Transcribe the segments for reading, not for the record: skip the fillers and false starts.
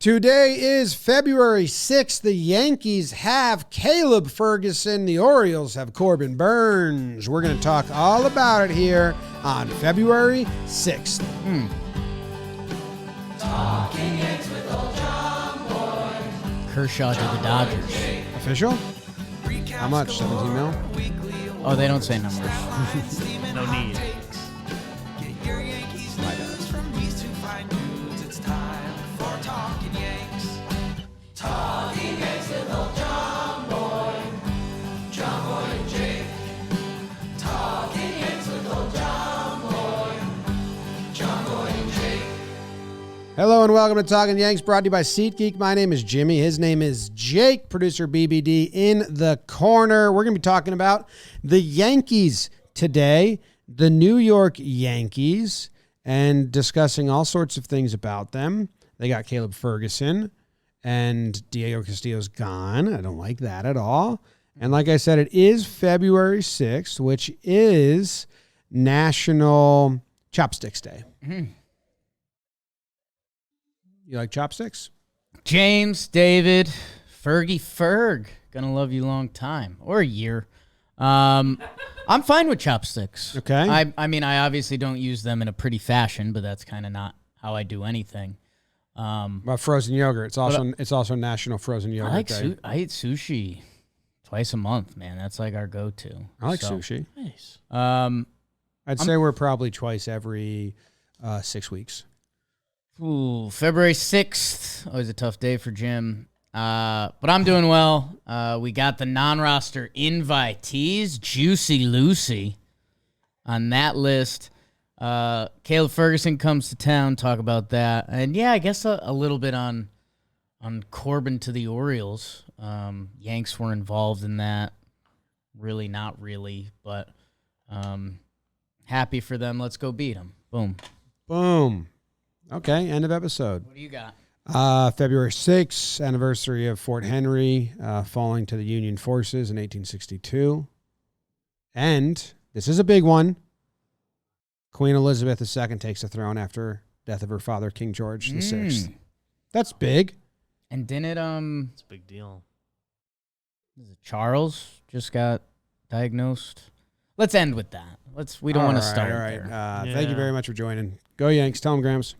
Today is February 6th. The Yankees have Caleb Ferguson. The Orioles have Corbin Burns. We're going to talk all about it here on February 6th. Talking Yanks with old John Boy. Kershaw to the Dodgers. Official? How much? 17 mil? Oh, they don't say numbers. No need. Get your Yankees news from these two fine dudes. It's time for Talkin' Yanks. Talking Yanks with old John Boy. John Boy and Jake. Talking Yanks with old John Boy. John Boy and Jake. Hello and welcome to Talkin' Yanks, brought to you by SeatGeek. My name is Jimmy. His name is Jake, producer BBD in the corner. We're going to be talking about the Yankees today, the New York Yankees, and discussing all sorts of things about them. They got Caleb Ferguson, and Diego Castillo's gone. I don't like that at all. And like I said, it is February 6th, which is National Chopsticks Day. Mm-hmm. You like chopsticks? James, David, Ferg. Gonna love you long time. Or a year. I'm fine with chopsticks. Okay. I mean, I obviously don't use them in a pretty fashion, but that's kind of not how I do anything. About frozen yogurt. It's also National Frozen Yogurt Day. I eat sushi twice a month, man. That's like our go-to. I like sushi. Nice. I'd say we're probably twice every 6 weeks. Ooh, February 6th. Always a tough day for Jim. But I'm doing well. We got the non-roster invitees, Juicy Lucy, on that list. Caleb Ferguson comes to town, talk about that. And yeah, I guess a little bit on Corbin to the Orioles. Yanks were involved in that. Really, not really, but happy for them. Let's go beat them. Boom. Boom. Okay, end of episode. What do you got? February 6th, anniversary of Fort Henry falling to the Union forces in 1862. And this is a big one. Queen Elizabeth II takes the throne after death of her father, King George VI. That's big. And didn't It's a big deal. Charles just got diagnosed? Let's end with that. We don't want to start there. Thank you very much for joining. Go Yanks. Tell them, Grams.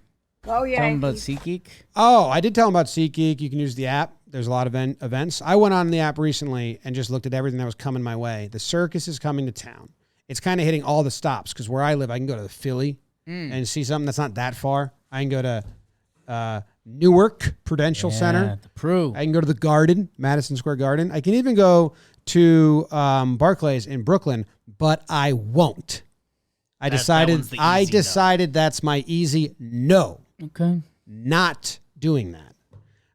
Oh, yeah. Tell them about SeatGeek. Oh, I did tell them about SeatGeek. You can use the app. There's a lot of events. I went on the app recently and just looked at everything that was coming my way. The circus is coming to town. It's kind of hitting all the stops because where I live, I can go to the Philly and see something that's not that far. I can go to Newark Prudential Center. The Prue. I can go to the Garden, Madison Square Garden. I can even go to Barclays in Brooklyn, but I won't. I decided that's my easy no. Okay. Not doing that.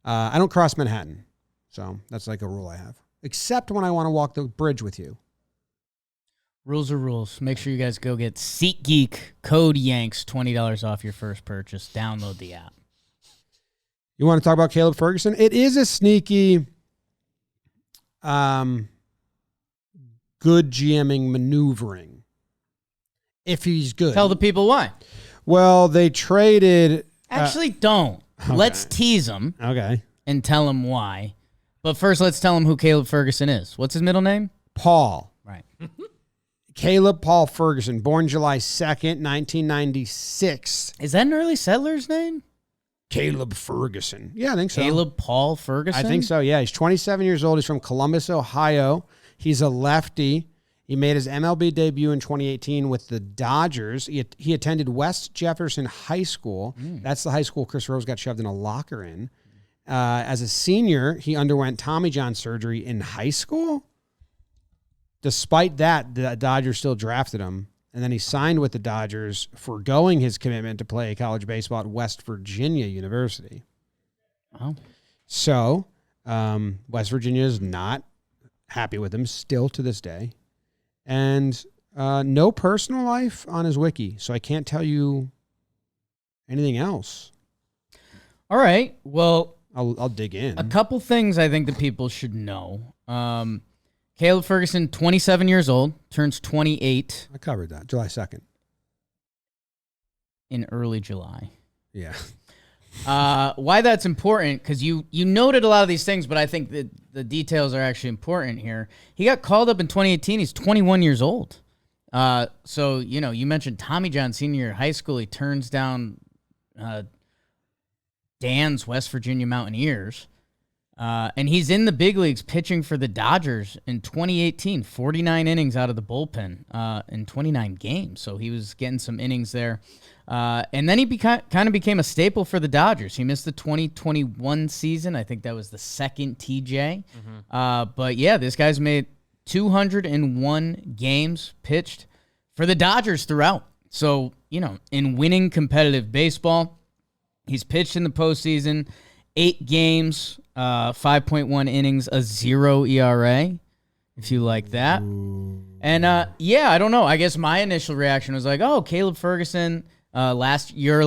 I don't cross Manhattan. So that's like a rule I have. Except when I want to walk the bridge with you. Rules are rules. Make sure you guys go get SeatGeek, code Yanks, $20 off your first purchase. Download the app. You want to talk about Caleb Ferguson? It is a sneaky, good GMing maneuvering. If he's good. Tell the people why. Well, they traded. Actually, don't. Okay. Let's tease him Okay. and tell him why. But first, let's tell him who Caleb Ferguson is. What's his middle name? Paul. Right. Caleb Paul Ferguson, born July 2nd, 1996. Is that an early settler's name? Caleb Ferguson. Yeah, I think so. Caleb Paul Ferguson? I think so, yeah. He's 27 years old. He's from Columbus, Ohio. He's a lefty. He made his MLB debut in 2018 with the Dodgers. He attended West Jefferson High School. That's the high school Chris Rose got shoved in a locker in. As a senior, he underwent Tommy John surgery in high school. Despite that, the Dodgers still drafted him. And then he signed with the Dodgers, foregoing his commitment to play college baseball at West Virginia University. Oh. So, West Virginia is not happy with him still to this day. And no personal life on his wiki, so I can't tell you anything else. All right. Well, I'll dig in. a couple things I think that people should know. Caleb Ferguson, 27 years old, turns 28 I covered that. July 2nd. in early July. Yeah. why that's important, because you noted a lot of these things, but I think that the details are actually important here. He got called up in 2018. He's 21 years old. So, you mentioned Tommy John senior year of high school. He turns down Dan's West Virginia Mountaineers. And he's in the big leagues pitching for the Dodgers in 2018, 49 innings out of the bullpen in 29 games. So he was getting some innings there. And then he kind of became a staple for the Dodgers. He missed the 2021 season. I think that was the second TJ. But yeah, this guy's made 201 games pitched for the Dodgers throughout. So, in winning competitive baseball, he's pitched in the postseason, 8 games, 5.1 innings, a 0 ERA, if you like that. And I don't know. I guess my initial reaction was like, oh, Caleb Ferguson, last year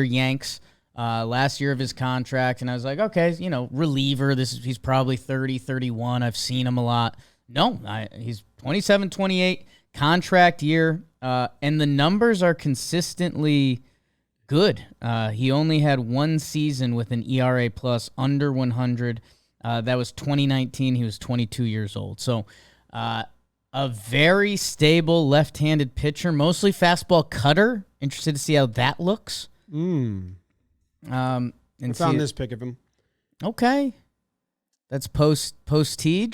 Yanks, last year of his contract. And I was like, okay, reliever. He's probably 30, 31. I've seen him a lot. No, he's 27, 28, contract year. And the numbers are consistently good. He only had one season with an ERA plus under 100. That was 2019. He was 22 years old. So a very stable left-handed pitcher, mostly fastball cutter. Interested to see how that looks. I found this pic of him. Okay. That's post-Tej?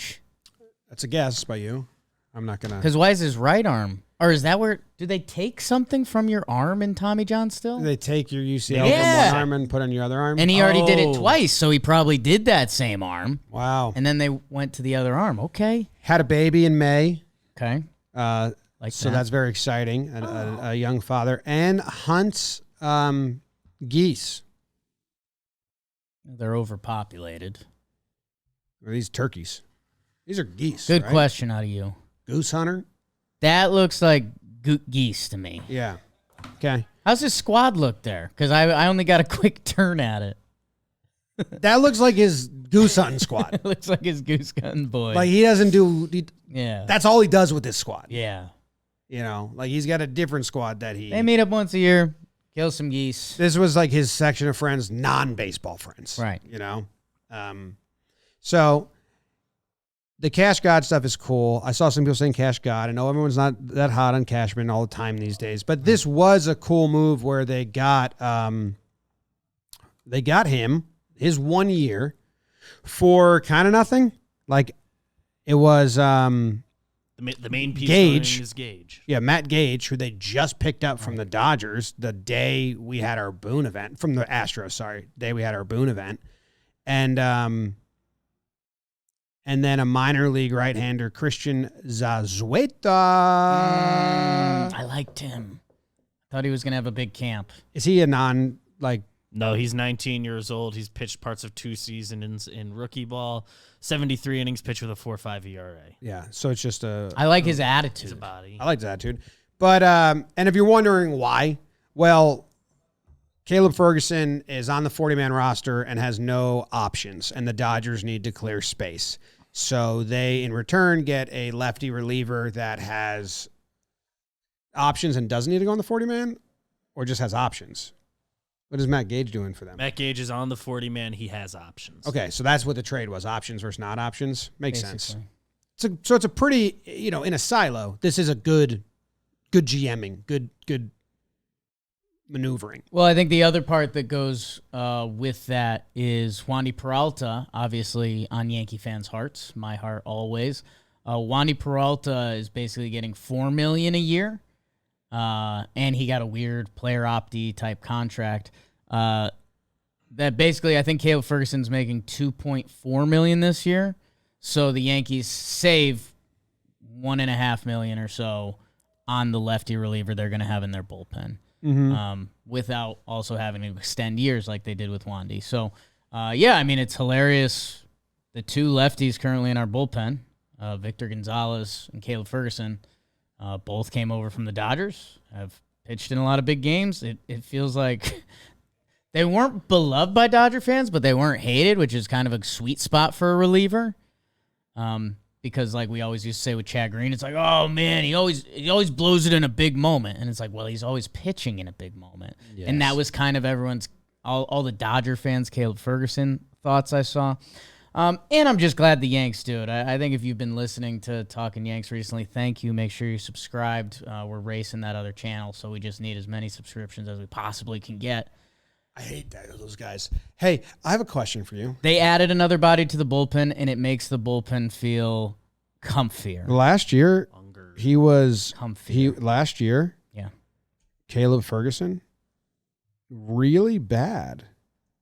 That's a guess by you. I'm not going to. Because why is his right arm? Or is that where, do they take something from your arm in Tommy John still? They take your UCL from one arm and put on your other arm? And he already did it twice, so he probably did that same arm. Wow. And then they went to the other arm. Okay. Had a baby in May. Okay. So that's very exciting. A young father. And hunts geese. They're overpopulated. Are these turkeys? These are geese. Good right? question out of you. Goose hunter? That looks like geese to me. Yeah. Okay. How's his squad look there? Because I only got a quick turn at it. That looks like his goose hunting squad. It looks like his goose hunting boy. Like he doesn't do. Yeah. That's all he does with this squad. Yeah. Like he's got a different squad that he. They meet up once a year, kill some geese. This was like his section of friends, non-baseball friends. Right. So the Cash God stuff is cool. I saw some people saying Cash God. I know everyone's not that hot on Cashman all the time these days, but this was a cool move where they got him his 1 year for kind of nothing. Like it was the main piece Gage. is Gage. Yeah, Matt Gage, who they just picked up from the Dodgers the day we had our Boone event, from the Astros, day we had our Boone event. And then a minor league right-hander, Christian Zazueta. I liked him. Thought he was going to have a big camp. Is he a No, he's 19 years old. He's pitched parts of 2 seasons in rookie ball, 73 innings pitched with a 4.5 ERA. Yeah, so it's just I like his attitude. He's a body. I like his attitude. But, and if you're wondering why, well, Caleb Ferguson is on the 40-man roster and has no options, and the Dodgers need to clear space. So they, in return, get a lefty reliever that has options and doesn't need to go on the 40-man, or just has options. What is Matt Gage doing for them? Matt Gage is on the 40-man. He has options. Okay, so that's what the trade was, options versus not options. Makes Basically. sense. So it's a pretty, in a silo, this is a good GMing, good maneuvering. Well, I think the other part that goes with that is Wandy Peralta, obviously on Yankee fans' hearts, my heart always. Wandy Peralta is basically getting $4 million a year, and he got a weird player opti type contract. That basically, I think Caleb Ferguson's making $2.4 million this year, so the Yankees save $1.5 million or so on the lefty reliever they're going to have in their bullpen. Mm-hmm. Without also having to extend years like they did with Wandy. So, it's hilarious. The 2 lefties currently in our bullpen, Victor Gonzalez and Caleb Ferguson, both came over from the Dodgers, have pitched in a lot of big games. It feels like they weren't beloved by Dodger fans, but they weren't hated, which is kind of a sweet spot for a reliever. Because like we always used to say with Chad Green, it's like, oh man, he always blows it in a big moment. And it's like, well, he's always pitching in a big moment. Yes. And that was kind of everyone's all the Dodger fans, Caleb Ferguson thoughts I saw. And I'm just glad the Yanks do it. I think if you've been listening to Talkin' Yanks recently, thank you. Make sure you're subscribed. We're racing that other channel, so we just need as many subscriptions as we possibly can get. I hate those guys. Hey, I have a question for you. They added another body to the bullpen, and it makes the bullpen feel comfier. Last year, he was Comfier. last year, Yeah. Caleb Ferguson, really bad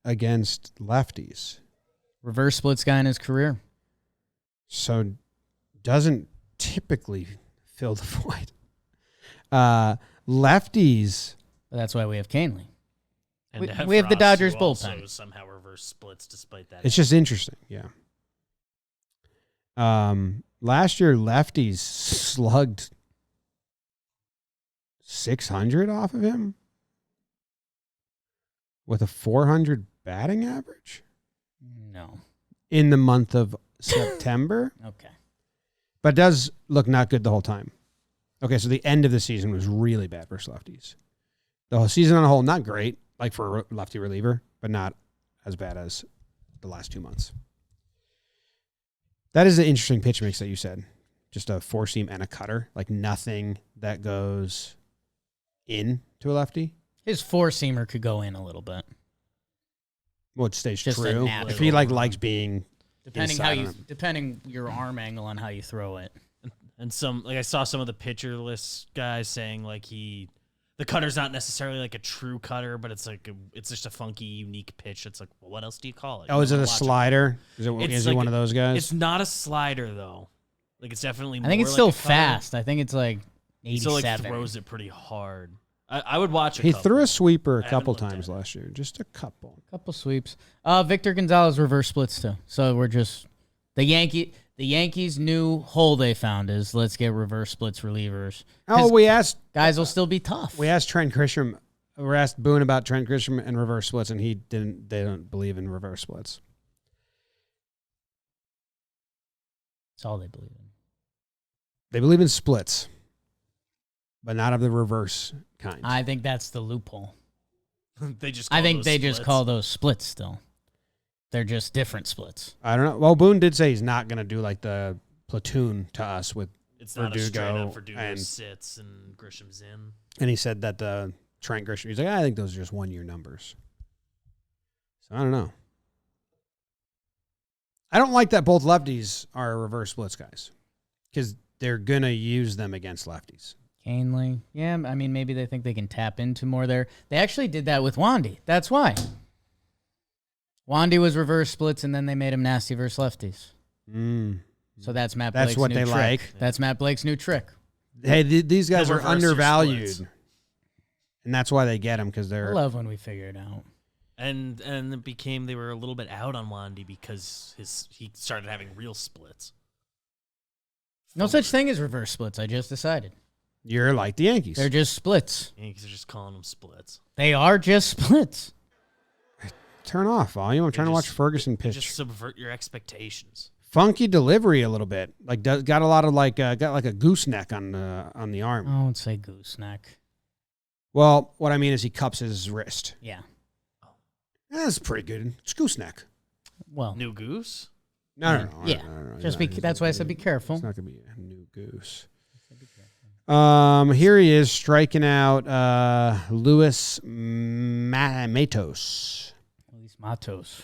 against lefties. Reverse splits guy in his career. So doesn't typically fill the void. Lefties. But that's why we have Canely. And We have the Efros, Dodgers who also bullpen. somehow reverse splits despite that. It's just interesting. Yeah. Last year, lefties slugged 600 off of him with a 400 batting average No. in the month of September. Okay. But does look not good the whole time. Okay, so the end of the season was really bad versus lefties. The whole season on a whole, not great, like for a lefty reliever, but not as bad as the last 2 months. That is an interesting pitch mix that you said. Just a four seam and a cutter, like nothing that goes in to a lefty. His four-seamer could go in a little bit. Well, it stays Just a true. natural. If he likes being inside on him. Depending your arm angle on how you throw it. And I saw some of the pitcher list guys saying the cutter's not necessarily like a true cutter, but it's it's just a funky, unique pitch. It's like, well, what else do you call it? Oh, is it a slider? Is he like one of those guys? It's not a slider though. Like it's definitely. I think it's more still like a cutter. fast. I think it's like He still 87. throws it pretty hard. I would watch it. He threw a sweeper a I couple haven't looked times at it. last year. Just a couple. Couple sweeps. Victor Gonzalez reverse splits too. So we're just the Yankees' new hole they found is let's get reverse splits relievers. Oh, we asked Guys will still be tough. Trent Grisham. We asked Boone about Trent Grisham and reverse splits, and they don't believe in reverse splits. That's all they believe in. They believe in splits, but not of the reverse kind. I think that's the loophole. They just. I think those they just splits. call those splits still. They're just different splits. I don't know. Well, Boone did say he's not going to do like the platoon to us with It's not a straight Verdugo up Verdugo and- sits and Grisham's in. And he said that Trent Grisham, he's like, I think those are just 1 year numbers. So I don't know. I don't like that both lefties are reverse splits guys because they're going to use them against lefties. Canely. Yeah, I mean, maybe they think they can tap into more there. They actually did that with Wandy. That's why. Wandy was reverse splits, and then they made him nasty versus lefties. So that's Matt Blake's That's what new they trick. like. That's Matt Blake's new trick. Hey, these guys They'll are reverse your undervalued. splits. And that's why they get them because I they're. love when we figure it out. And it became they were a little bit out on Wandy because he started having real splits. No such thing as reverse splits, I just decided. You're like the Yankees. They're just splits. Yankees are just calling them splits. They are just splits. Turn off volume. I'm trying to watch Ferguson They pitch. just subvert your expectations. Funky delivery a little bit. Like got a lot of got like a gooseneck on the arm. I won't say gooseneck. Well, what I mean is he cups his wrist. Yeah. That's pretty good. It's gooseneck. Well, New goose? No. yeah. Just that's why I said be careful. It's not gonna be a new goose. Here he is striking out Luis Matos. Luis Matos.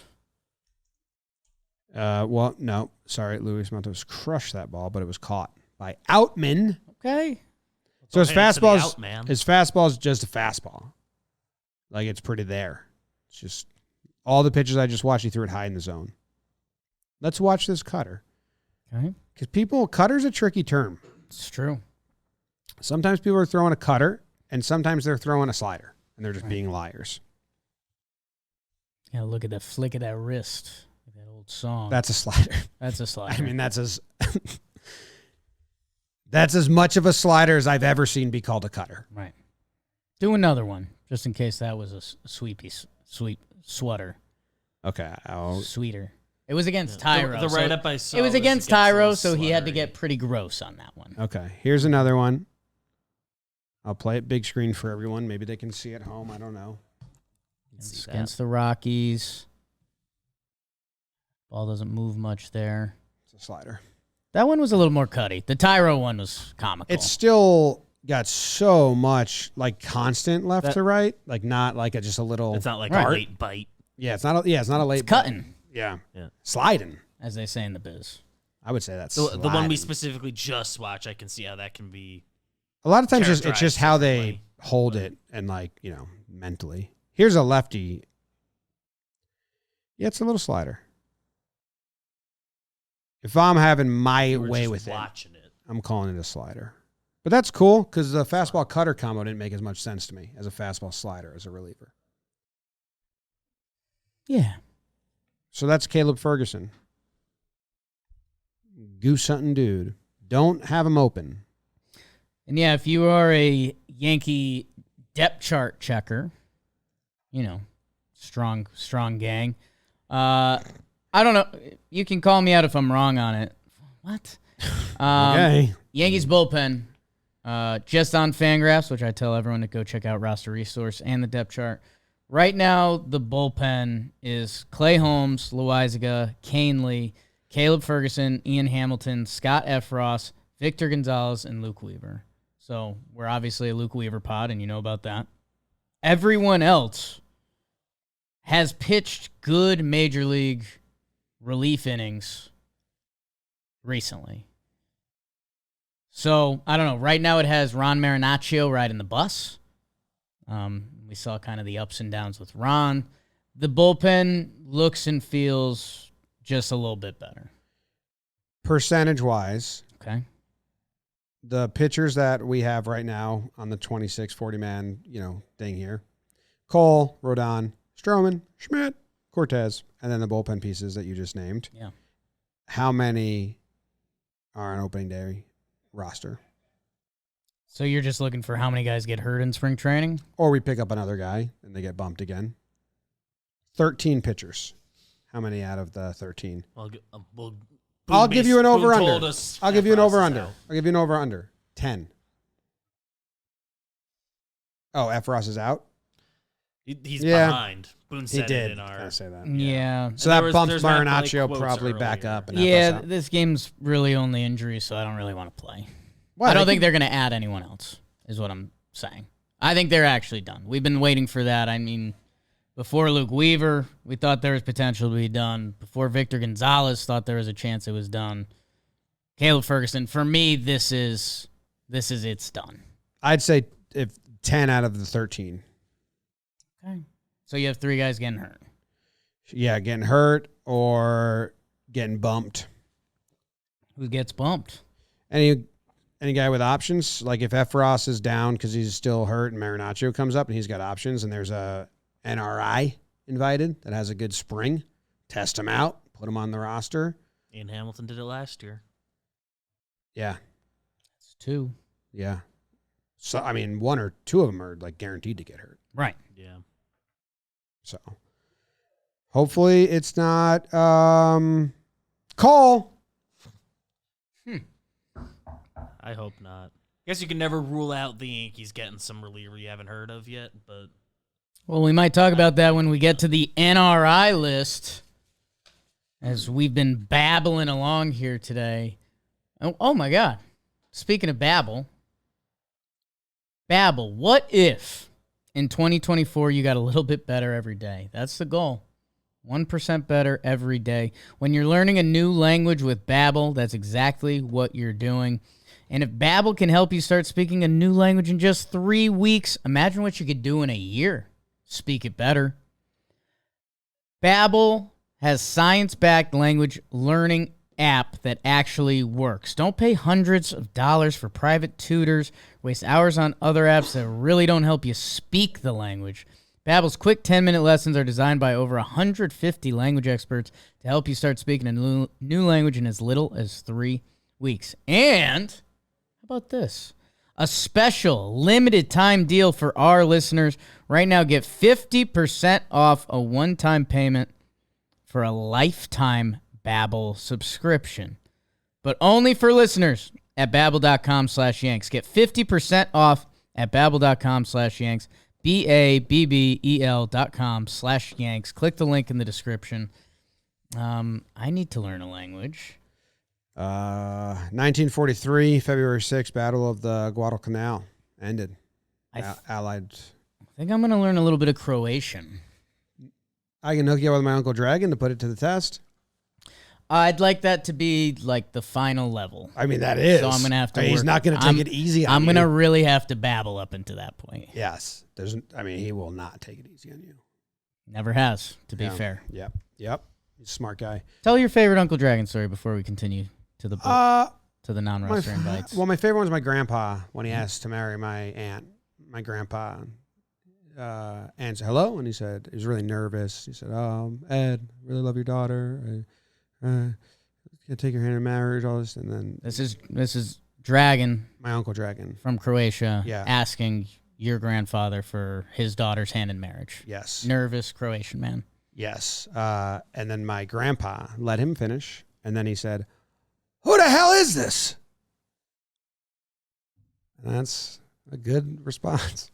Well, no, sorry, Luis Matos crushed that ball, but it was caught by Outman. Okay. So his Hey, to the fastball out, man. is just a fastball. Like it's pretty there. It's just all the pitches I just watched, he threw it high in the zone. Let's watch this cutter. Okay. Because cutter's a tricky term. It's true. Sometimes people are throwing a cutter, and sometimes they're throwing a slider, and they're just being liars. Yeah, look at that flick of that wrist. Like that old song. That's a slider. That's a slider. I mean, that's as much of a slider as I've ever seen be called a cutter. Right. Do another one, just in case that was a sweep sweater. Okay. Sweeter. It was against Tyro. The so write-up I saw it was against a Tyro, little so he had to sluttery. get pretty gross on that one. Okay. Here's another one. I'll play it big screen for everyone. Maybe they can see at home. I don't know. Against the Rockies. Ball doesn't move much there. It's a slider. That one was a little more cutty. The Tyro one was comical. It's still got so much like constant left to right, like not like just a little. It's not like Right. a late bite. Yeah, it's not. It's not a late It's cutting, Yeah, Yeah. sliding. as they say in the biz. I would say that's The one we sliding. specifically just watched, I can see how that can be. A lot of times it's just characterized how they differently, hold it and mentally. Here's a lefty. Yeah, it's a little slider. If I'm having my You were way just with it, watching it. I'm calling it a slider. But that's cool because the fastball cutter combo didn't make as much sense to me as a fastball slider as a reliever. Yeah. So that's Caleb Ferguson. Goose hunting dude. Don't have him open. And yeah, if you are a Yankee depth chart checker, strong gang. I don't know. You can call me out if I'm wrong on it. What? Okay. Yankees bullpen, just on Fangraphs, which I tell everyone to go check out roster resource and the depth chart. Right now, the bullpen is Clay Holmes, Loizaga, Kane Lee, Caleb Ferguson, Ian Hamilton, Scott Efros, Victor Gonzalez, and Luke Weaver. So we're obviously a Luke Weaver pod, and you know about that. Everyone else has pitched good major league relief innings recently. So, I don't know. Right now it has Ron Marinaccio riding the bus. We saw kind of the ups and downs with Ron. The bullpen looks and feels just a little bit better. Percentage-wise, Okay. the pitchers that we have right now on the 26, 40-man, thing here, Cole, Rodon, Stroman, Schmidt, Cortez, and then the bullpen pieces that you just named. Yeah. How many are on opening day roster? So you're just looking for how many guys get hurt in spring training? Or we pick up another guy and they get bumped again. 13 pitchers. How many out of the 13? I'll give you an over-under. I'll give you an over-under. I'll give you an over-under. 10. Oh, Efros is out? He's Yeah. behind. Boone said it in I our. say that. Yeah. So that bumps there's not, like, Marinaccio quotes probably back earlier. up. And Efros Yeah, out. this game's really only injury, so I don't really want to play. Well, I don't they think they're going to add anyone else, is what I'm saying. I think they're actually done. We've been waiting for that. I mean, before Luke Weaver, we thought there was potential to be done. Before Victor Gonzalez thought there was a chance it was done. Caleb Ferguson, for me, this is it's done. I'd say if 10 out of the 13. Okay. So you have 3 guys getting hurt. Yeah, getting hurt or getting bumped. Who gets bumped? Any guy with options? Like if Efros is down because he's still hurt and Marinaccio comes up and he's got options and there's a NRI invited that has a good spring, test him out, put him on the roster. Ian Hamilton did it last year. Yeah. It's 2. Yeah. So, I mean, 1 or 2 of them are like guaranteed to get hurt. Right. Yeah. So hopefully it's not Cole. I hope not. I guess you can never rule out the Yankees getting some reliever you haven't heard of yet, but Well, we might talk about that when we get to the NRI list, as we've been babbling along here today. Oh my God. Speaking of babble, what if in 2024 you got a little bit better every day? That's the goal. 1% better every day. When you're learning a new language with Babbel, that's exactly what you're doing. And if Babbel can help you start speaking a new language in just 3 weeks, imagine what you could do in a year. Speak it better. Babbel has science-backed language learning app that actually works. Don't pay hundreds of dollars for private tutors, waste hours on other apps that really don't help you speak the language. Babbel's quick 10-minute lessons are designed by over 150 language experts to help you start speaking a new language in as little as 3 weeks. And how about this? A special limited time deal for our listeners. Right now, get 50% off a one-time payment for a lifetime Babbel subscription. But only for listeners at Babbel.com/Yanks. Get 50% off at Babbel.com/Yanks. BABBEL.com/Yanks. Click the link in the description. I need to learn a language. 1943, February 6th, Battle of the Guadalcanal ended. Allied. I think I'm going to learn a little bit of Croatian. I can hook you up with my Uncle Dragon to put it to the test. I'd like that to be like the final level. I mean, that is. So I'm going to have to He's work- not going to take it easy on you. I'm going to really have to babble up into that point. Yes. He will not take it easy on you. Never has, to be fair. Yep. He's a smart guy. Tell your favorite Uncle Dragon story before we continue to the to the non-roster invites. Well, my favorite one was my grandpa when he asked to marry my aunt. My grandpa answered hello, and he said he was really nervous. He said, Ed, I really love your daughter. Can I take your hand in marriage? All this, and then This is Dragon, my Uncle Dragon. from Croatia, Yeah. asking your grandfather for his daughter's hand in marriage. Yes. Nervous Croatian man. Yes. And then my grandpa let him finish, and then he said, "Who the hell is this?" And that's a good response.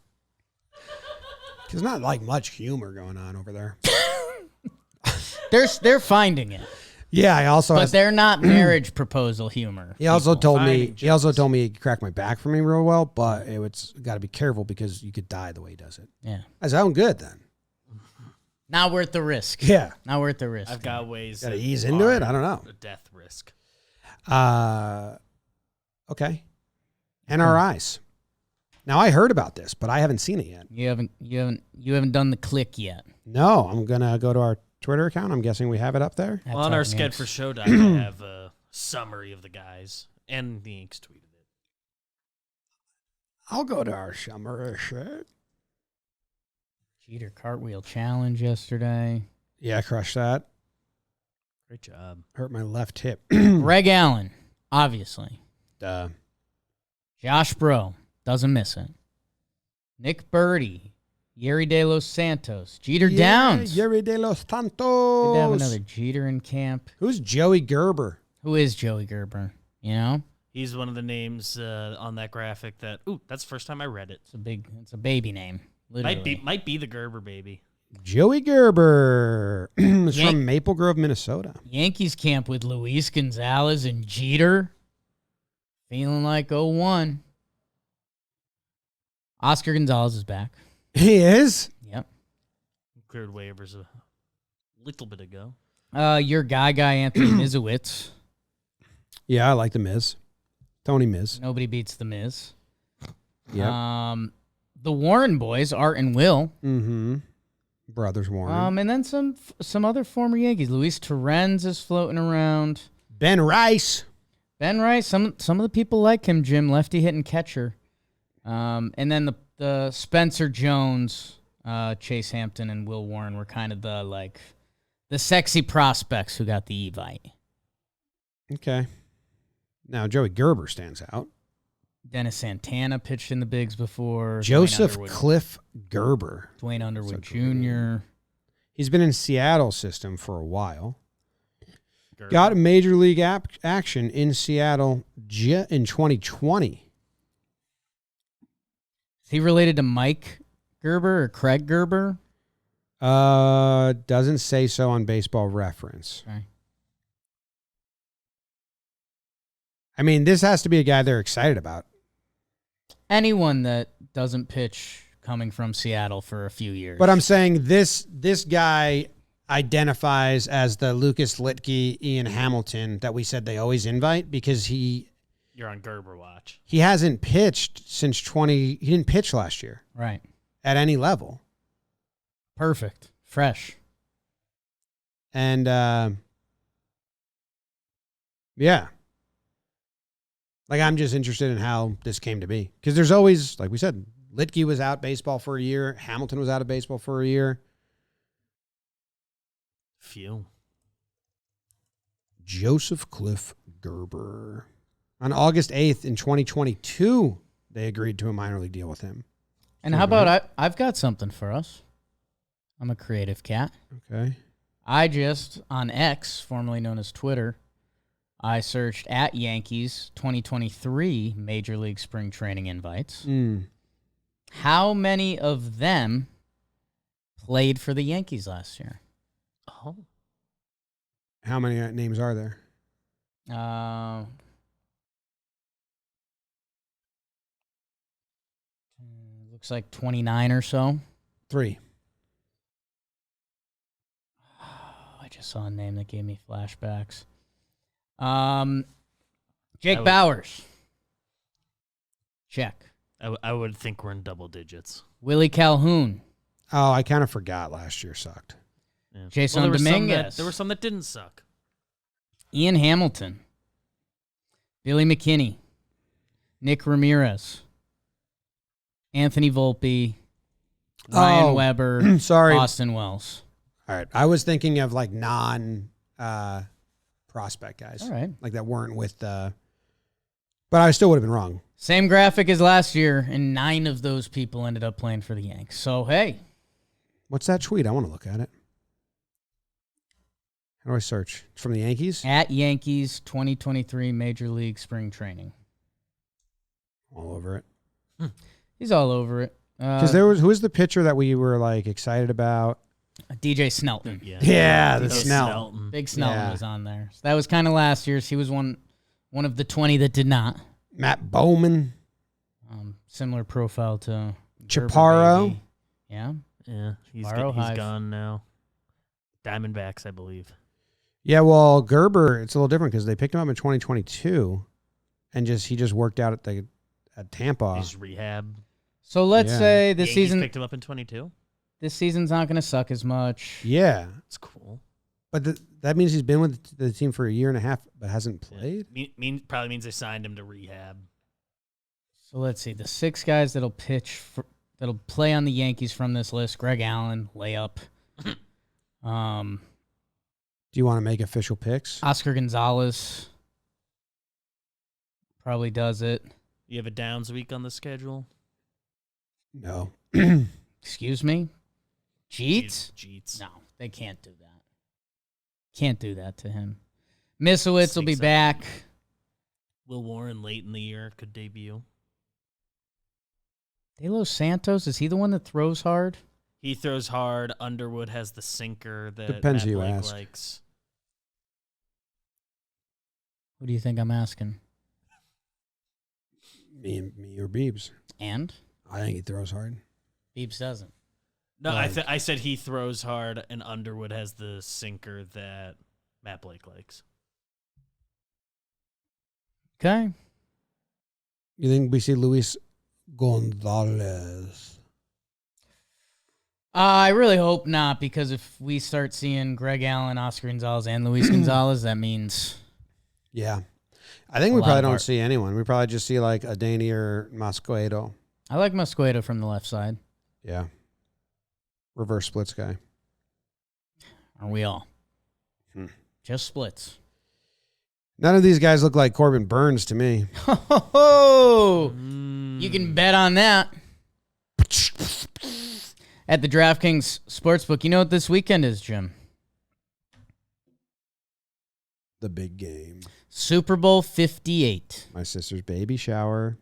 There's not like much humor going on over there. They're finding it, Yeah, I also but asked, they're not marriage proproposal humor. he also told me finding he also told me he cracked my back for me real well, but it's got to be careful because you could die the way he does it. Yeah, I said, "I'm good then." not worth the risk. Yeah. Not worth the risk. I've got ways. Gotta that ease into are it? I don't know. A death risk. Okay. NRIs. Now I heard about this, but I haven't seen it yet. You haven't done the click yet. No, I'm gonna go to our Twitter account. I'm guessing we have it up there. At Well, on our Talkin' Sked Yanks. for Show doc, I have a summary of the guys, and the Yanks tweeted it. I'll go to our summer shit. Jeter cartwheel challenge yesterday. Yeah, crush that. Great job. Hurt my left hip. Greg Allen, obviously. Duh. Josh Bro doesn't miss it. Nick Birdie, Yeri De Los Santos, Jeter Downs. Yeri De Los Santos. Good to have another Jeter in camp. Who's Joey Gerber? Who is Joey Gerber? You know, He's one of the names on that graphic that. Ooh, that's the first time I read it. it's a baby name. Literally. Might be the Gerber baby. Joey Gerber. He's Yank- from Maple Grove, Minnesota. Yankees camp with Luis Gonzalez and Jeter. Feeling like 01. Oscar Gonzalez is back. He is? Yep. Cleared waivers a little bit ago. Your guy Anthony Mizowitz. Yeah, I like the Miz. Tony Miz. Nobody beats the Miz. Yeah. The Warren boys, Art and Will. Mm-hmm. Brothers Warren. And then some other former Yankees. Luis Torrens is floating around. Ben Rice. Ben Rice. Some of the people like him, Jim. Lefty hitting catcher. And then the Spencer Jones, Chase Hampton, and Will Warren were kind of the sexy prospects who got the Evite. Okay. Now, Joey Gerber stands out. Dennis Santana pitched in the bigs before. Joseph Dwayne Underwood, Cliff Gerber. Dwayne Underwood So cool. Jr. He's been in Seattle system for a while. Gerber. Got major league action in Seattle in 2020. Is he related to Mike Gerber or Craig Gerber? Doesn't say so on Baseball Reference. Okay. I mean, this has to be a guy they're excited about. Anyone that doesn't pitch coming from Seattle for a few years. But I'm saying this guy identifies as the Lucas Litke, Ian Hamilton that we said they always invite because You're on Gerber watch. he hasn't pitched since he didn't pitch last year Right. at any level. Perfect. Fresh. And yeah. Like, I'm just interested in how this came to be. Because there's always, like we said, Litke was out baseball for a year. Hamilton was out of baseball for a year. Few. Joseph Cliff Gerber. On August 8th in 2022, they agreed to a minor league deal with him. And how about I've got something for us. I'm a creative cat. Okay. I just, on X, formerly known as Twitter, I searched at Yankees 2023 Major League Spring Training invites. How many of them played for the Yankees last year? Oh. How many names are there? Looks like 29 or so. 3. I just saw a name that gave me flashbacks. Jake would- Bowers. Check. I would think we're in double digits. Willie Calhoun. Oh, I kind of forgot last year sucked. Yeah. Jason there were Dominguez. there were some that didn't suck. Ian Hamilton. Billy McKinney. Nick Ramirez. Anthony Volpe. Ryan Oh, Weber. sorry. Austin Wells. All right. I was thinking of like prospect guys. All right. Like that weren't with but I still would have been wrong. Same graphic as last year, and 9 of those people ended up playing for the Yanks. So, hey. What's that tweet? I want to look at it. How do I search? It's from the Yankees? At Yankees 2023 Major League Spring Training. All over it. He's all over it. Because who was the pitcher that we were like excited about? DJ Snelton. Yeah, the DJ Snell. Big Snelton Yeah. was on there. So that was kind of last year's. He was one of the 20 that did not. Matt Bowman. Similar profile to Gerber, Chaparro. baby. Yeah. Yeah, he's Borrow he's Hive. gone now. Diamondbacks, I believe. Yeah, well, Gerber, it's a little different because they picked him up in 2022 and he just worked out at Tampa. He's rehab. So let's Yeah. say this Yankees season picked him up in 22. this season's not going to suck as much. Yeah. It's cool. But that means he's been with the team for a year and a half but hasn't played? Probably means they signed him to rehab. So let's see. The 6 guys that'll that'll play on the Yankees from this list: Greg Allen, layup. Do you want to make official picks? Oscar Gonzalez probably does it. You have a Downs week on the schedule. No. Excuse me? Jeets? Jeets. No, they can't do that. Can't do that to him. Misowitz will be Sneaks up. back. Will Warren late in the year could debut. De Los Santos, is he the one that throws hard? He throws hard. Underwood has the sinker that Depends Matt who you Blake ask. likes. Who do you think I'm asking? Me or Beebs. And? I think he throws hard. Beebs doesn't. No, Like- I said he throws hard, and Underwood has the sinker that Matt Blake likes. Okay. You think we see Luis Gonzalez? I really hope not, because if we start seeing Greg Allen, Oscar Gonzalez, and Luis Gonzalez, that means Yeah. I think A we lot probably of don't heart. see anyone. We probably just see like a Danny or Mosquedo. I like Mosqueda from the left side. Yeah. Reverse splits guy. Are we all? Hmm. Just splits. None of these guys look like Corbin Burns to me. Ho, You can bet on that. At the DraftKings Sportsbook. You know what this weekend is, Jim? The big game. Super Bowl 58. My sister's baby shower.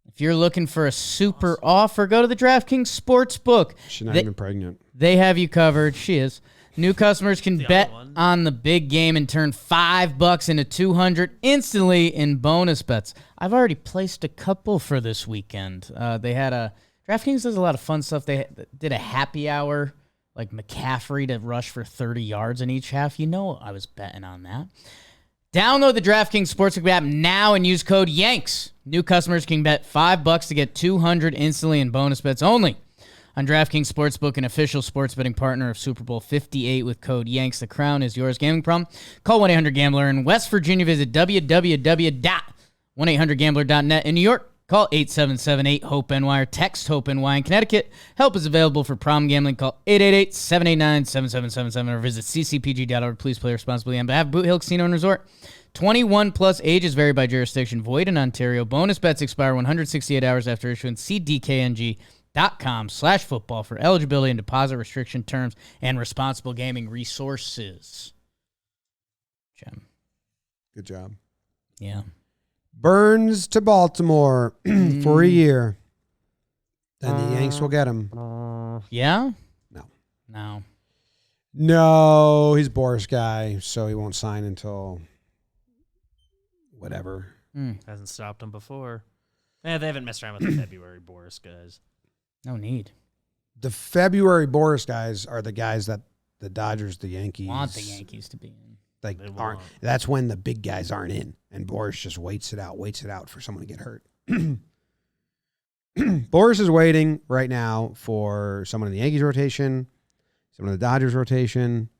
If you're looking for a super offer, go to the DraftKings Sportsbook. She's not They- even pregnant. They have you covered. She is. New customers can The bet other one. on the big game and turn $5 into $200 instantly in bonus bets. I've already placed a couple for this weekend. They had DraftKings does a lot of fun stuff. They did a happy hour, like McCaffrey to rush for 30 yards in each half. You know I was betting on that. Download the DraftKings Sportsbook app now and use code YANKS. New customers can bet $5 to get $200 instantly in bonus bets only on DraftKings Sportsbook, an official sports betting partner of Super Bowl 58 with code YANKS. The crown is yours. Gambling problem? Call 1-800-GAMBLER. In West Virginia, visit www.1800gambler.net. In New York, call 877-8-HOPE-NY or text HOPE-NY. In Connecticut, help is available for problem gambling. Call 888-789-7777 or visit ccpg.org. Please play responsibly on behalf of Boot Hill Casino and Resort. 21 plus ages vary by jurisdiction. Void in Ontario. Bonus bets expire 168 hours after issuance. See DKNG.com/football for eligibility and deposit restriction terms and responsible gaming resources. Jim. Good job. Yeah. Burns to Baltimore for a year. Then the Yanks will get him. Yeah? No. No. No, he's a Boris guy, so he won't sign until whatever. Hasn't stopped him before. Yeah, they haven't messed around with the February Boris guys. No need. The February Boris guys are the guys that the Dodgers, the Yankees Want the Yankees to be in. like They aren't. won't. That's when the big guys aren't in, and Boris just waits it out for someone to get hurt. Boris is waiting right now for someone in the Yankees rotation, someone in the Dodgers rotation,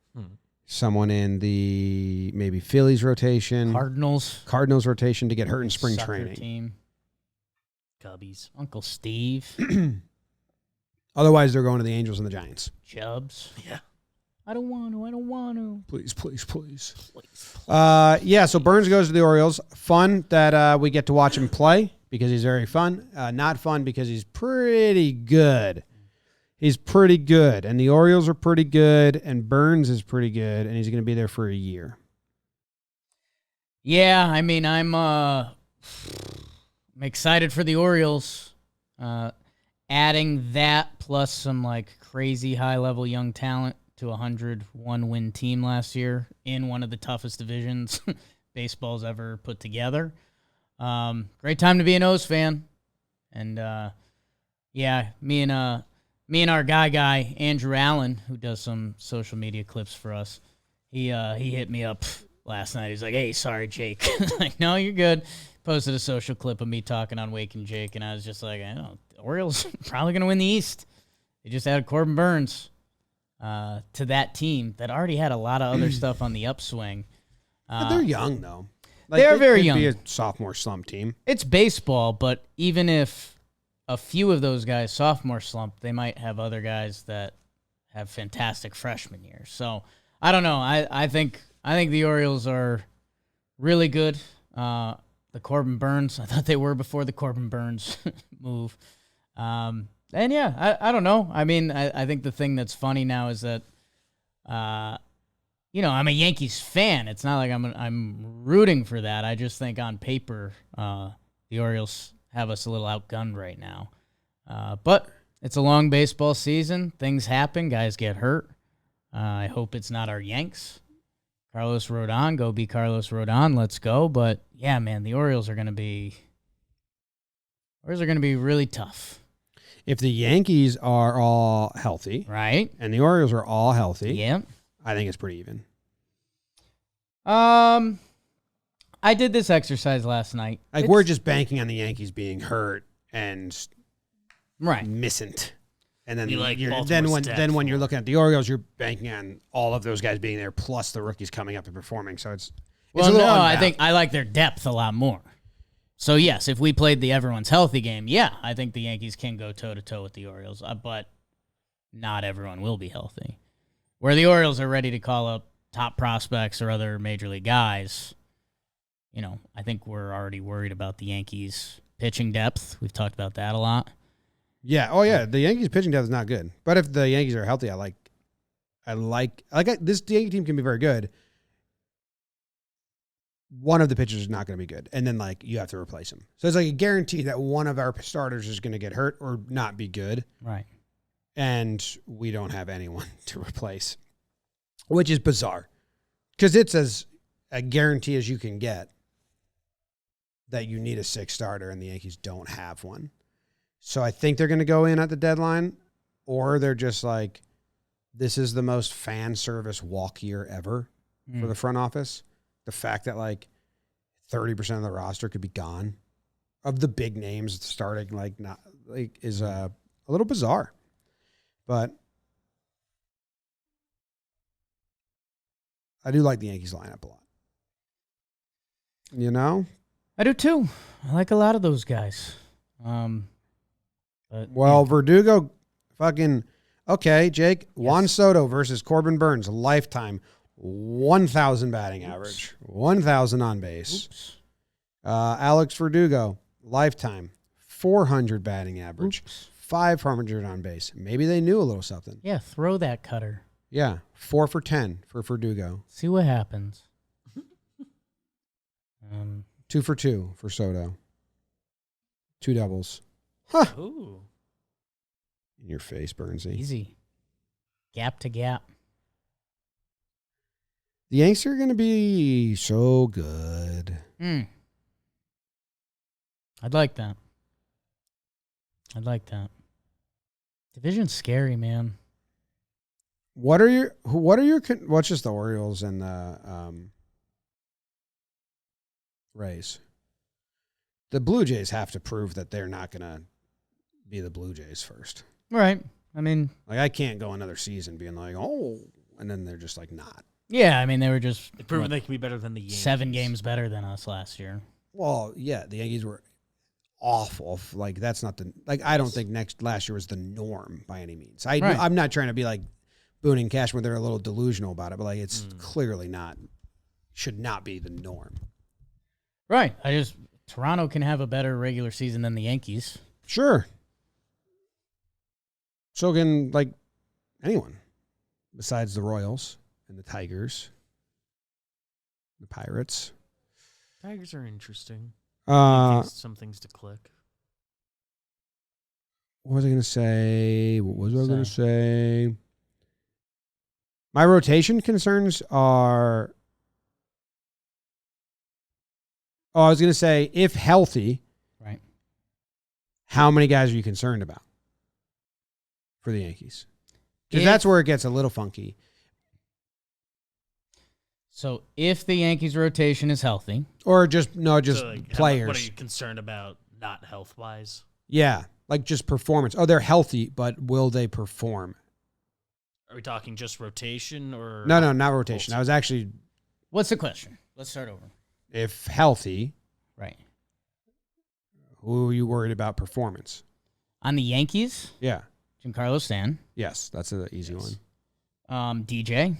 someone in the maybe Phillies rotation, Cardinals rotation to get hurt in spring Sucker training. Team. Cubbies. Uncle Steve. Otherwise, they're going to the Angels and the Giants. Chubbs. Yeah. I don't want to. Please. Yeah, so Burns goes to the Orioles. Fun that we get to watch him play because he's very fun. Not fun because he's pretty good. He's pretty good, and the Orioles are pretty good, and Burns is pretty good, and he's going to be there for a year. Yeah, I mean, I'm excited for the Orioles. Adding that plus some like crazy high-level young talent to a 101-win team last year in one of the toughest divisions baseball's ever put together. Great time to be an O's fan, and yeah, me and our guy Andrew Allen, who does some social media clips for us, he hit me up last night. He's like, "Hey, sorry, Jake." Like, no, you're good. Posted a social clip of me talking on Wake and Jake, and I was just like, I know the Orioles probably gonna win the East. They just added Corbin Burns to that team that already had a lot of other stuff on the upswing. But they're young though. They're very could young. Be a sophomore slump team. It's baseball, but even if a few of those guys sophomore slump, they might have other guys that have fantastic freshman years. So I don't know. I think the Orioles are really good. The Corbin Burns, I thought they were before the Corbin Burns move. And yeah, I don't know. I mean, I think the thing that's funny now is that, I'm a Yankees fan. It's not like I'm rooting for that. I just think on paper, the Orioles have us a little outgunned right now. But it's a long baseball season. Things happen. Guys get hurt. I hope it's not our Yanks. Carlos Rodon, go be Carlos Rodon. Let's go. But yeah, man, the Orioles are going to be really tough. If the Yankees are all healthy, Right? and the Orioles are all healthy, Yeah. I think it's pretty even. I did this exercise last night. Like we're just banking on the Yankees being hurt and Right. missing. And then Be like then Baltimore's when dead you're for. looking at the Orioles, you're banking on all of those guys being there plus the rookies coming up and performing. So it's a Well, little no, I unbalanced. think I like their depth a lot more. So, yes, if we played the everyone's healthy game, yeah, I think the Yankees can go toe-to-toe with the Orioles, but not everyone will be healthy. Where the Orioles are ready to call up top prospects or other major league guys, I think we're already worried about the Yankees' pitching depth. We've talked about that a lot. Yeah. Oh yeah. The Yankees pitching depth is not good, but if the Yankees are healthy, this Yankee team can be very good. One of the pitchers is not going to be good, and then you have to replace him. So it's like a guarantee that one of our starters is going to get hurt or not be good, Right. and we don't have anyone to replace, which is bizarre because it's as a guarantee as you can get that you need a sixth starter, and the Yankees don't have one. So I think they're going to go in at the deadline, or they're just like, this is the most fan service walk year ever for the front office. The fact that 30% of the roster could be gone of the big names starting is a little bizarre. But I do like the Yankees lineup a lot. I do too. I like a lot of those guys. But, Well, Verdugo, okay, Jake. Juan Soto versus Corbin Burns, lifetime, 1,000 batting average, 1,000 on base. Oops. Alex Verdugo, lifetime, 400 batting average, 500 on base. Maybe they knew a little something. Yeah, throw that cutter. Yeah, 4 for 10 for Verdugo, See what happens. 2 for 2 for Soto, 2 doubles. Ooh. In your face, Burnsy. Easy. Gap to gap. The Yanks are going to be so good. I'd like that. Division's scary, man. What's just the Orioles and the Rays? The Blue Jays have to prove that they're not going to be the Blue Jays first. Right. I mean, Like, I can't go another season being like, oh, and then they're just like not. yeah, I mean, they were just They've proven they can be better than the Yankees. 7 games better than us last year. Well, yeah, the Yankees were awful. Like, that's not I don't think last year was the norm by any means. Right. I'm not trying to be like Boone and Cash when they're a little delusional about it, but like it's clearly should not be the norm. Right. Toronto can have a better regular season than the Yankees. Sure. So can like anyone besides the Royals and the Tigers, the Pirates. Tigers are interesting. Some things to click. What was I going to say? My rotation concerns are. Oh, I was going to say, if healthy, Right. how many guys are you concerned about for the Yankees? Because that's where it gets a little funky. So if the Yankees rotation is healthy, Or just So, like, players. What are you concerned about, not health-wise? Yeah, like just performance. Oh, they're healthy, but will they perform? Are we talking just rotation or? No, not rotation. I was actually, what's the question? Let's start over. if healthy, Right. who are you worried about performance? On the Yankees, Yeah. Giancarlo Stanton, Yes, that's an easy one. DJ,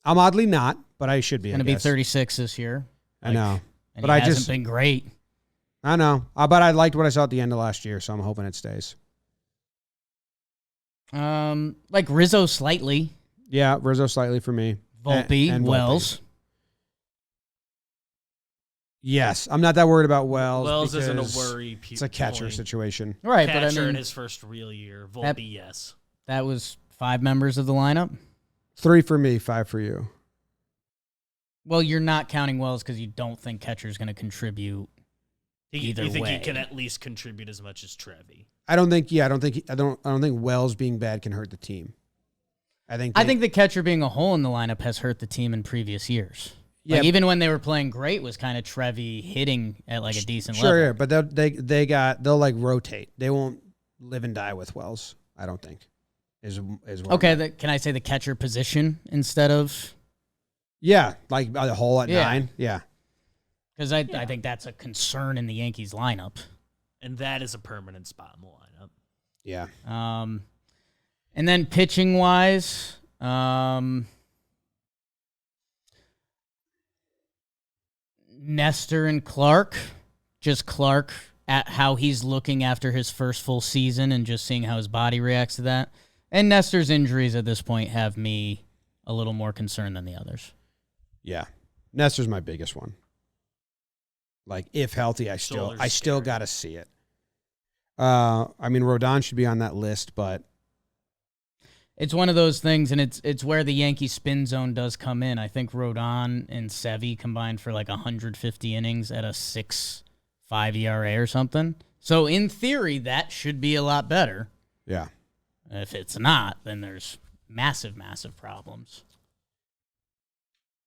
I'm oddly not, but I should be. going to be 36 this year. I know. And But he I hasn't just- been great. I know. But I liked what I saw at the end of last year, so I'm hoping it stays. Like Rizzo slightly, Yeah, Rizzo slightly for me. Volpe, And Volpe. Wells. Yes, I'm not that worried about Wells. Wells isn't a because worry. It's a catcher situation. Right, Catcher but I in mean, his first real year. Volpe, yes. that was 5 members of the lineup. 3 for me, 5 for you. Well, you're not counting Wells because you don't think catcher's going to contribute. Either You think way. he can at least contribute as much as Trevi? I don't think Wells being bad can hurt the team. I think the catcher being a hole in the lineup has hurt the team in previous years. Yeah, Like, even when they were playing great was kind of Trevi hitting at like a decent sure, level. yeah, but they'll like rotate. They won't live and die with Wells. I don't think is what Okay, can I say the catcher position instead of? Yeah, like the hole at Yeah. 9. Yeah. Because I think that's a concern in the Yankees lineup. And that is a permanent spot in the lineup. Yeah. And then pitching wise, Nestor and Clark, just Clark at how he's looking after his first full season and just seeing how his body reacts to that. And Nestor's injuries at this point have me a little more concerned than the others. Yeah. Nestor's my biggest one. Like, if healthy, I still scary. got to see it. I mean, Rodon should be on that list, but It's one of those things, and it's where the Yankee spin zone does come in. I think Rodon and Sevy combined for like 150 innings at a 6.5 ERA or something. So in theory, that should be a lot better. yeah. If it's not, then there's massive, massive problems.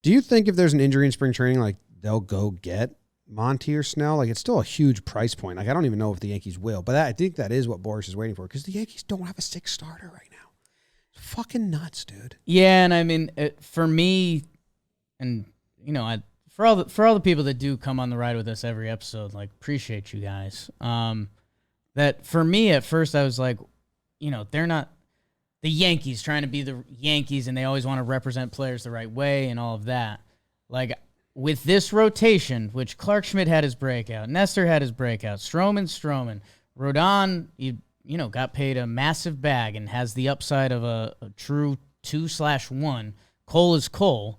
Do you think if there's an injury in spring training, like they'll go get Monty or Snell? Like, it's still a huge price point. Like, I don't even know if the Yankees will, but I think that is what Boris is waiting for because the Yankees don't have a 6th starter right now. It's fucking nuts, dude. Yeah, and I mean, for me, and you know, for all the people that do come on the ride with us every episode, like, appreciate you guys. That for me at first I was like, you know, they're not the Yankees trying to be the Yankees, and they always want to represent players the right way and all of that. Like, with this rotation, which Clark Schmidt had his breakout, Nestor had his breakout, Stroman, Rodon, you know, got paid a massive bag and has the upside of a true 2/1. Cole is Cole.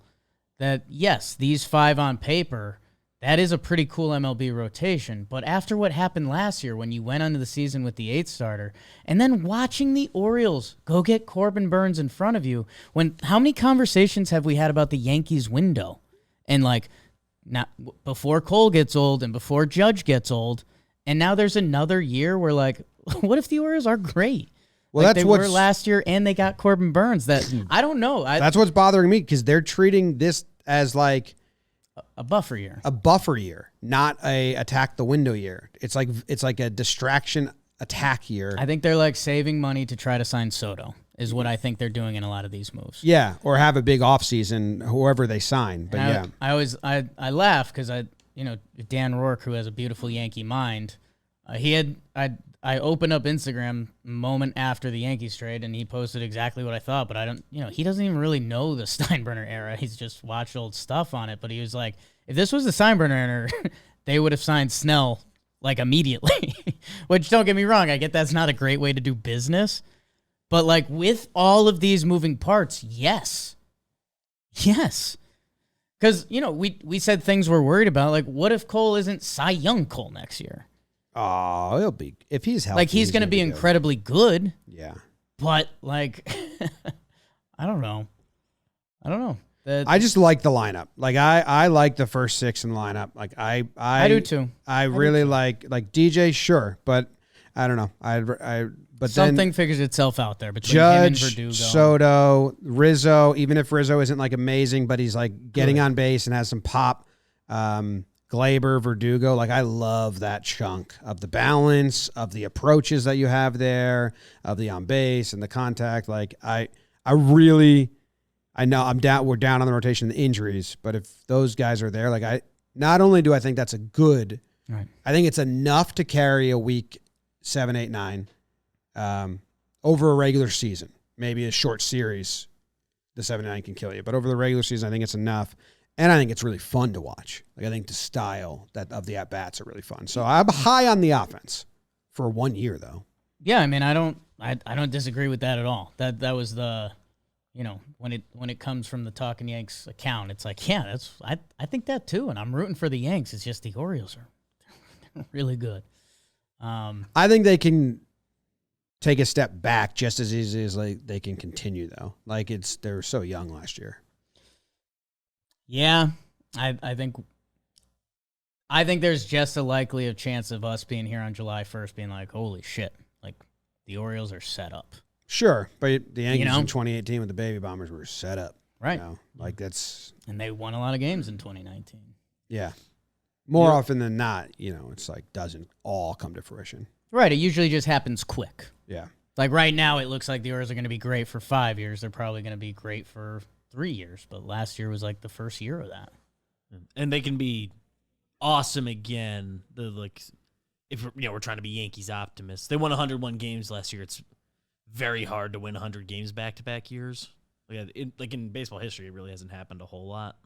That, yes, these 5 on paper, that is a pretty cool MLB rotation. But after what happened last year when you went into the season with the 8th starter and then watching the Orioles go get Corbin Burns in front of you, how many conversations have we had about the Yankees window? And like, not before Cole gets old and before Judge gets old, and now there's another year where like, what if the Orioles are great? Well, like that's they what's were last year, and they got Corbin Burns. That I don't know. That's what's bothering me because they're treating this as like a buffer year, not a attack the window year. It's like a distraction attack year. I think they're like saving money to try to sign Soto is what I think they're doing in a lot of these moves. Yeah, or have a big offseason, whoever they sign. But and I laugh because Dan Rourke, who has a beautiful Yankee mind, I opened up Instagram a moment after the Yankees trade, and he posted exactly what I thought, but he doesn't even really know the Steinbrenner era. He's just watched old stuff on it, but he was like, if this was the Steinbrenner era, they would have signed Snell, like, immediately. Which, don't get me wrong, I get that's not a great way to do business, but, like, with all of these moving parts, yes. Yes. Because, we said things we're worried about, like, what if Cole isn't Cy Young Cole next year? Oh, he'll be, if he's healthy. Like, he's going to be incredibly good. Yeah. But, like, I don't know. I just like the lineup. Like, I like the first 6 in the lineup. Like, I do too. I really like DJ, sure, but I don't know. But something then figures itself out there between Judge, him and Verdugo. Soto, Rizzo, even if Rizzo isn't, like, amazing, but he's, like, getting on base and has some pop. Glaber, Verdugo, like I love that chunk of the balance, of the approaches that you have there, of the on base and the contact. Like I know we're down on the rotation of the injuries, but if those guys are there, like not only do I think that's a good, right. I think it's enough to carry a week 7, 8, 9 over a regular season. Maybe a short series, the 7, 9 can kill you, but over the regular season, I think it's enough. And I think it's really fun to watch. Like I think the style of the at-bats are really fun. So I'm high on the offense for 1 year, though. Yeah, I mean, I don't disagree with that at all. That was the, when it comes from the Talkin Yanks account, it's like, yeah, I think that too. And I'm rooting for the Yanks. It's just the Orioles are really good. I think they can take a step back just as easy as like they can continue, though. Like they were so young last year. Yeah, I think there's just a likely chance of us being here on July 1st being like, holy shit, like the Orioles are set up. Sure, but the Yankees in 2018 with the Baby Bombers were set up. Right. Like that's... And they won a lot of games in 2019. Yeah. More often than not, it's like doesn't all come to fruition. Right, it usually just happens quick. Yeah. Like right now, it looks like the Orioles are going to be great for 5 years. They're probably going to be great for 3 years, but last year was like the first year of that. And they can be awesome again. If we're trying to be Yankees optimists, they won 101 games last year. It's very hard to win 100 games back-to-back years. Like in baseball history, it really hasn't happened a whole lot.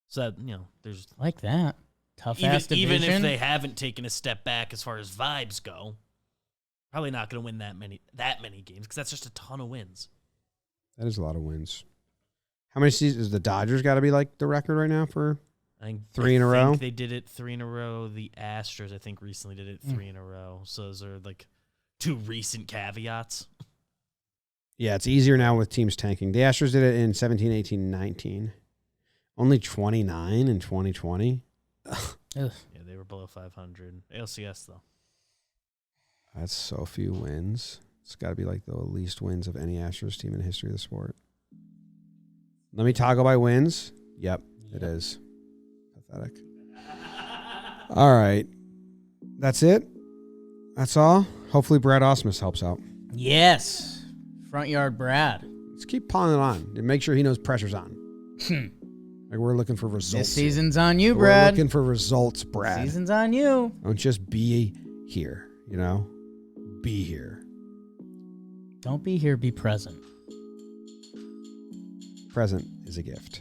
So there's like that tough ass division. Even if they haven't taken a step back as far as vibes go, probably not going to win that many games because that's just a ton of wins. That is a lot of wins. How many seasons? The Dodgers got to be like the record right now for 3 in a row? They did it 3 in a row. The Astros, I think, recently did it 3 in a row. So those are like 2 recent caveats. Yeah, it's easier now with teams tanking. The Astros did it in 17, 18, 19. Only 29 in 2020. Yeah, they were below 500. ALCS, though. That's so few wins. It's got to be like the least wins of any Astros team in the history of the sport. Let me toggle by wins. Yep, it is. Pathetic. All right. That's it. That's all. Hopefully Brad Osmus helps out. Yes. Front yard Brad. Let's keep piling it on and make sure he knows pressure's on. Like we're looking for results. This season's on you, Brad. We're looking for results, Brad. Season's on you. Don't just be here, Be here. Don't be here, be present. Present is a gift.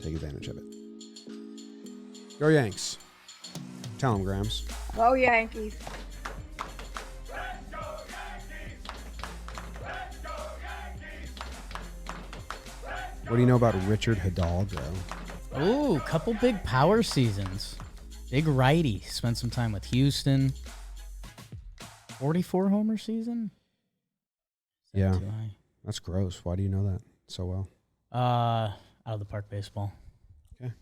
Take advantage of it. Go Yanks. Tell them, Grams. Go Yankees. What do you know about Richard Hidalgo? Ooh, couple big power seasons. Big righty. Spent some time with Houston. 44 homer season? Is that Yeah. too high? That's gross. Why do you know that so well? Out of the park baseball. Okay.